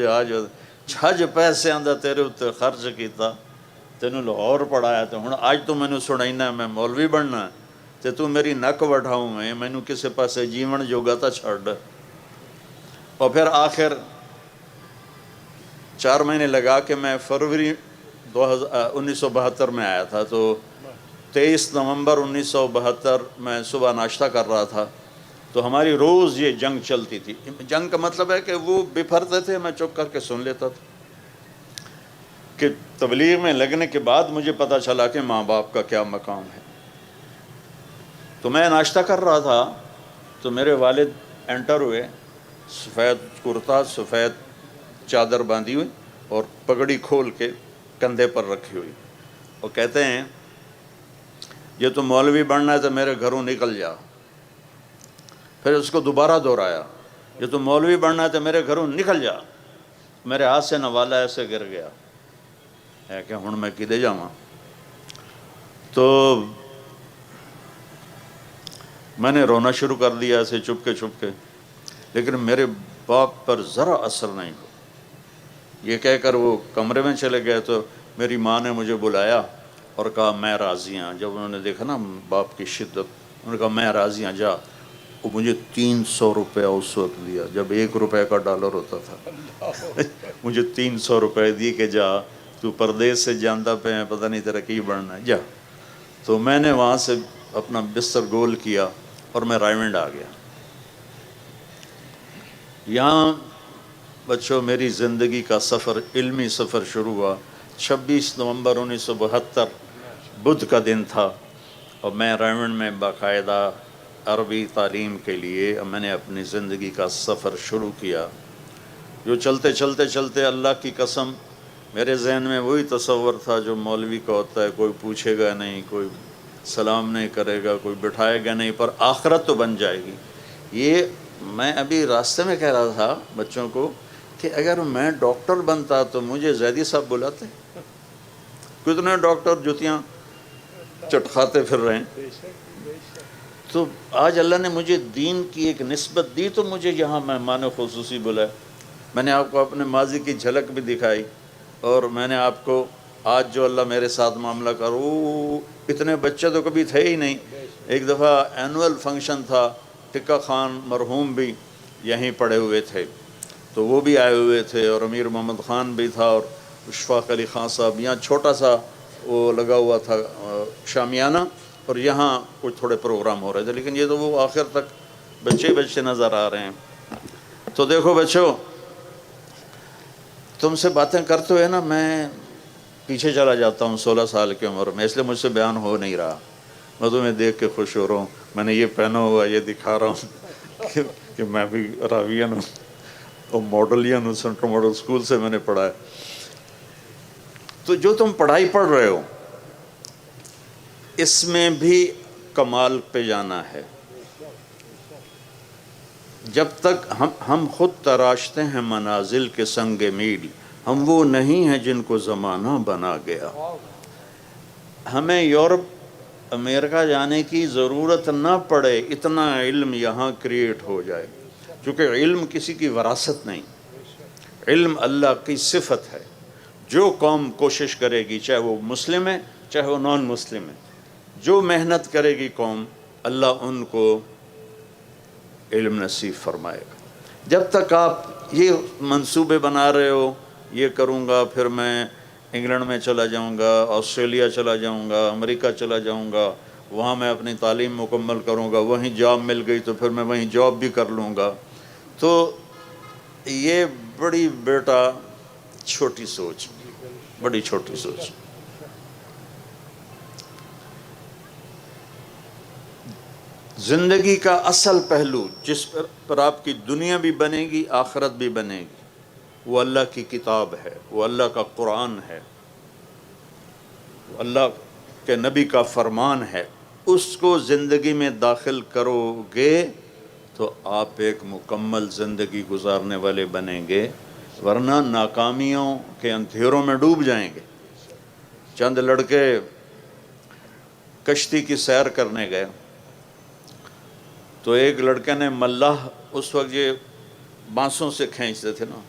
آج چھج پیسے آندا تیرے اتنے خرچ کیتا تینوں لاہور پڑھایا تو ہوں اج تو مینوں سنائنا میں مولوی بننا تے تو میری نک وڈھاؤں میں مینوں کسے پاسے جیون جوگا تا چھڈ۔ اور پھر آخر 4 مہینے لگا کے میں فروری 1972 میں آیا تھا، تو 23 نومبر 1972 میں صبح ناشتہ کر رہا تھا تو ہماری روز یہ جنگ چلتی تھی۔ جنگ کا مطلب ہے کہ وہ بپھرتے تھے، میں چپ کر کے سن لیتا تھا کہ تبلیغ میں لگنے کے بعد مجھے پتہ چلا کہ ماں باپ کا کیا مقام ہے۔ تو میں ناشتہ کر رہا تھا تو میرے والد انٹر ہوئے، سفید کرتا، سفید چادر باندھی ہوئی اور پگڑی کھول کے کندھے پر رکھی ہوئی، اور کہتے ہیں یہ تو مولوی بننا ہے تو میرے گھروں نکل جا۔ پھر اس کو دوبارہ دہرایا، یہ تو مولوی بننا ہے تو میرے گھروں نکل جا۔ میرے ہاتھ سے نوالا ایسے گر گیا ہے کہ ہن میں کدے جاواں۔ تو میں نے رونا شروع کر دیا ایسے چپ کے، لیکن میرے باپ پر ذرا اثر نہیں ہوا۔ یہ کہہ کر وہ کمرے میں چلے گئے تو میری ماں نے مجھے بلایا اور کہا میں راضی ہوں۔ جب انہوں نے دیکھا نا باپ کی شدت، انہوں نے کہا میں راضی ہوں، جا۔ وہ مجھے 300 روپے اس وقت دیا جب 1 روپے کا ڈالر ہوتا تھا۔ مجھے 300 روپے دی کہ جا تو پردیس سے جانتا پہ ہیں، پتہ نہیں تیرا کی بننا ہے، جا۔ تو میں نے وہاں سے اپنا بستر گول کیا اور میں رائمنڈ آ گیا۔ یہاں بچوں میری زندگی کا سفر، علمی سفر شروع ہوا۔ 26 نومبر 1972 بدھ کا دن تھا اور میں رائمنڈ میں باقاعدہ عربی تعلیم کے لیے میں نے اپنی زندگی کا سفر شروع کیا، جو چلتے اللہ کی قسم میرے ذہن میں وہی تصور تھا جو مولوی کا ہوتا ہے، کوئی پوچھے گا نہیں، کوئی سلام نہیں کرے گا، کوئی بٹھائے گا نہیں، پر آخرت تو بن جائے گی۔ یہ میں ابھی راستے میں کہہ رہا تھا بچوں کو کہ اگر میں ڈاکٹر بنتا تو مجھے زیدی صاحب بلاتے، کتنے ڈاکٹر جوتیاں چٹکھاتے پھر رہے ہیں۔ تو آج اللہ نے مجھے دین کی ایک نسبت دی تو مجھے یہاں مہمان خصوصی بلایا۔ میں نے آپ کو اپنے ماضی کی جھلک بھی دکھائی، اور میں نے آپ کو آج جو اللہ میرے ساتھ معاملہ اتنے بچے تو کبھی تھے ہی نہیں۔ ایک دفعہ اینول فنکشن تھا، ٹکا خان مرحوم بھی یہیں پڑے ہوئے تھے تو وہ بھی آئے ہوئے تھے، اور امیر محمد خان بھی تھا، اور اشفاق علی خان صاحب۔ یہاں چھوٹا سا وہ لگا ہوا تھا شامیانہ، اور یہاں کچھ تھوڑے پروگرام ہو رہے تھے، لیکن یہ تو وہ آخر تک بچے نظر آ رہے ہیں۔ تو دیکھو بچوں، تم سے باتیں کرتے ہوئے نا میں پیچھے چلا جاتا ہوں 16 سال کی عمر میں، اس لیے مجھ سے بیان ہو نہیں رہا۔ میں تمہیں دیکھ کے خوش ہو رہا ہوں، میں نے یہ پہنا ہوا، یہ دکھا رہا ہوں کہ میں بھی راویین ہوں اور ماڈلین ہوں، سینٹرل ماڈل اسکول سے میں نے پڑھا ہے۔ تو جو تم پڑھائی پڑھ رہے ہو اس میں بھی کمال پہ جانا ہے۔ جب تک ہم خود تراشتے ہیں منازل کے سنگ میل، ہم وہ نہیں ہیں جن کو زمانہ بنا گیا۔ ہمیں یورپ امریکہ جانے کی ضرورت نہ پڑے، اتنا علم یہاں کریٹ ہو جائے، کیونکہ علم کسی کی وراثت نہیں، علم اللہ کی صفت ہے۔ جو قوم کوشش کرے گی، چاہے وہ مسلم ہے چاہے وہ نان مسلم ہے، جو محنت کرے گی قوم، اللہ ان کو علم نصیب فرمائے گا۔ جب تک آپ یہ منصوبے بنا رہے ہو، یہ کروں گا پھر میں انگلینڈ میں چلا جاؤں گا، آسٹریلیا چلا جاؤں گا، امریکہ چلا جاؤں گا، وہاں میں اپنی تعلیم مکمل کروں گا، وہیں جاب مل گئی تو پھر میں وہیں جاب بھی کر لوں گا، تو یہ بڑی بیٹا چھوٹی سوچ، بڑی چھوٹی سوچ۔ زندگی کا اصل پہلو جس پر آپ کی دنیا بھی بنے گی، آخرت بھی بنے گی، وہ اللہ کی کتاب ہے، وہ اللہ کا قرآن ہے، وہ اللہ کے نبی کا فرمان ہے۔ اس کو زندگی میں داخل کرو گے تو آپ ایک مکمل زندگی گزارنے والے بنیں گے، ورنہ ناکامیوں کے اندھیروں میں ڈوب جائیں گے۔ چند لڑکے کشتی کی سیر کرنے گئے تو ایک لڑکے نے ملاح، اس وقت یہ بانسوں سے کھینچتے تھے نا،